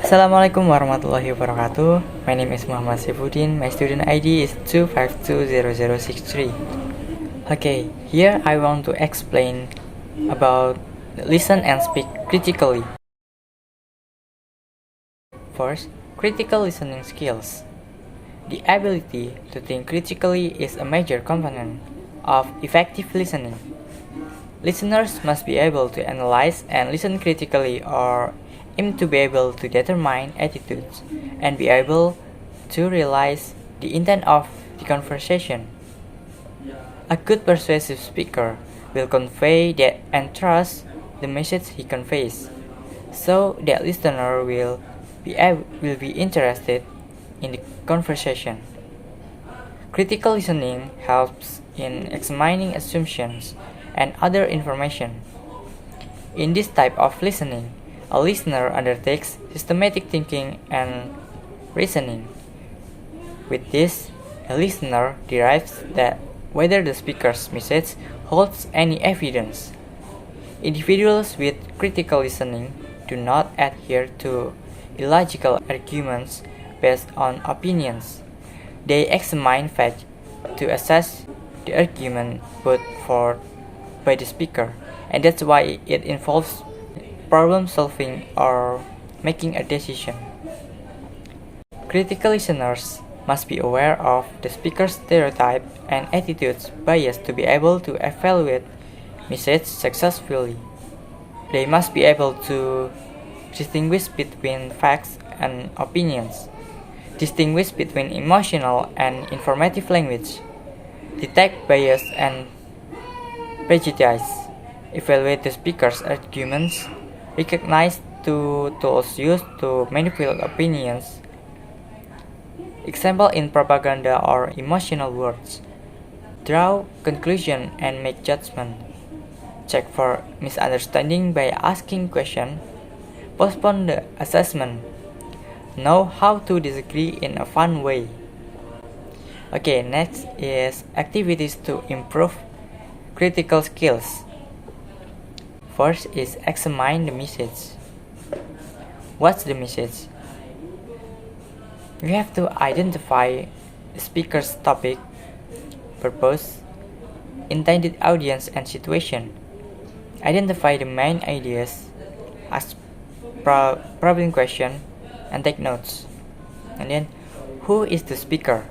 Assalamualaikum warahmatullahi wabarakatuh. My name is Muhammad Sefudin. My student ID is 2520063. Okay, here I want to explain about listen and speak critically. First, critical listening skills. The ability to think critically is a major component of effective listening. Listeners must be able to analyze and listen critically or aim to be able to determine attitudes and be able to realize the intent of the conversation. A good persuasive speaker will convey that and trust the message he conveys, so that listener will be interested in the conversation. Critical listening helps in examining assumptions and other information. In this type of listening, a listener undertakes systematic thinking and reasoning. With this, a listener derives that whether the speaker's message holds any evidence. Individuals with critical listening do not adhere to illogical arguments based on opinions. They examine facts to assess the argument put forth by the speaker, and that's why it involves problem solving or making a decision. Critical listeners must be aware of the speaker's stereotype and attitudes bias to be able to evaluate message successfully. They must be able to distinguish between facts and opinions, distinguish between emotional and informative language, detect bias and prejudice, evaluate the speaker's arguments, recognize two tools used to manipulate opinions, example in propaganda or emotional words, draw conclusion and make judgment, check for misunderstanding by asking questions, postpone the assessment, know how to disagree in a fun way. Okay, next is activities to improve critical skills. First is examine the message. What's the message? We have to identify the speaker's topic, purpose, intended audience and situation. Identify the main ideas, ask problem question, and take notes. And then, who is the speaker?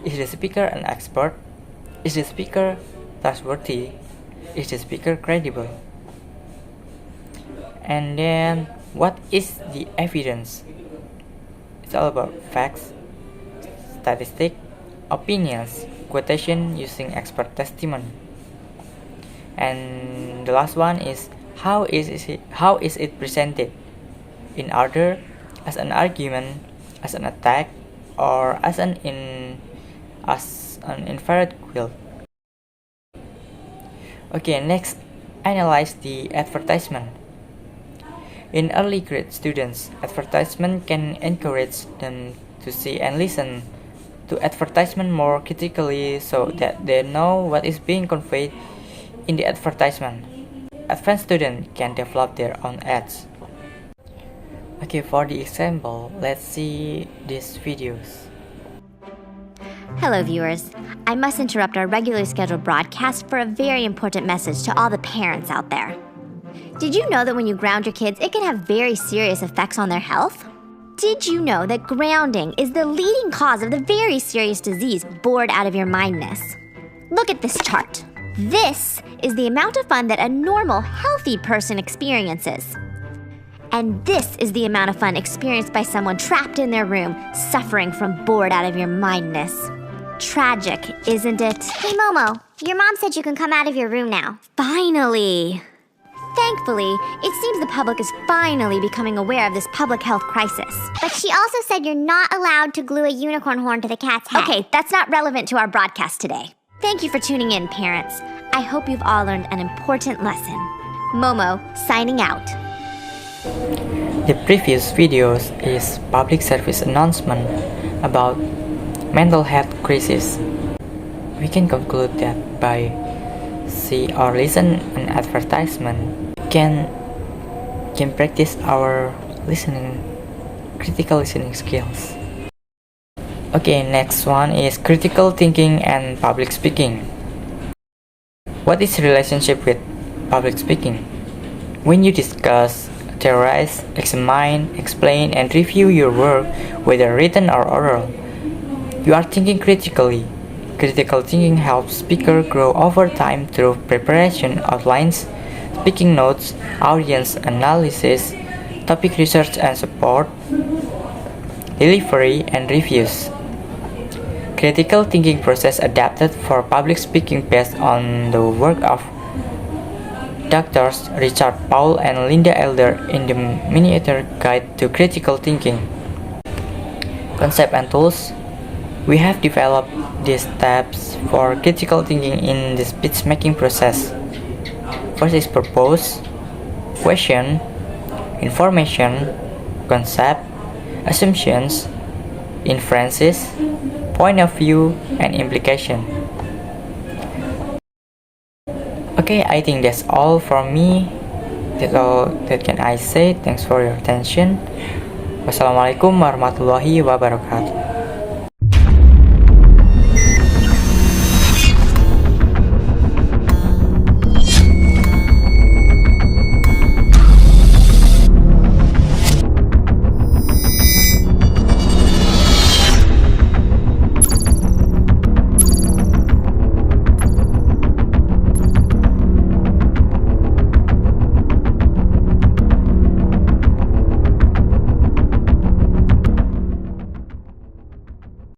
Is the speaker an expert? Is the speaker trustworthy? Is the speaker credible? And then, what is the evidence? It's all about facts, statistics, opinions, quotation using expert testimony. And the last one is how is it presented? In order, as an argument, as an attack, or as an inferred quill. Okay, next, analyze the advertisement. In early grade students, advertisement can encourage them to see and listen to advertisement more critically so that they know what is being conveyed in the advertisement. Advanced students can develop their own ads. Okay, for the example, let's see these videos. Hello viewers, I must interrupt our regularly scheduled broadcast for a very important message to all the parents out there. Did you know that when you ground your kids, it can have very serious effects on their health? Did you know that grounding is the leading cause of the very serious disease, bored out of your mindness? Look at this chart. This is the amount of fun that a normal, healthy person experiences. And this is the amount of fun experienced by someone trapped in their room, suffering from bored out of your mindness. Tragic, isn't it? Hey Momo, your mom said you can come out of your room now. Finally! Thankfully, it seems the public is finally becoming aware of this public health crisis. But she also said you're not allowed to glue a unicorn horn to the cat's head. Okay, that's not relevant to our broadcast today. Thank you for tuning in, parents. I hope you've all learned an important lesson. Momo, signing out. The previous videos is public service announcement about mental health crisis. We can conclude that by see or listen an advertisement can practice our listening critical listening skills. Okay, next one is critical thinking and public speaking. What is relationship with public speaking? When you discuss, theorize, examine, explain, and review your work, whether written or oral, you are thinking critically. Critical thinking helps speakers grow over time through preparation, outlines, speaking notes, audience analysis, topic research and support, delivery, and reviews. Critical thinking process adapted for public speaking based on the work of Doctors Richard Paul and Linda Elder in the Miniature Guide to Critical Thinking. Concept and tools. We have developed these steps for critical thinking in the speech making process. First is purpose, question, information, concept, assumptions, inferences, point of view, and implication. Okay, I think that's all from me. That's all that can I say. Thanks for your attention. Wassalamualaikum warahmatullahi wabarakatuh.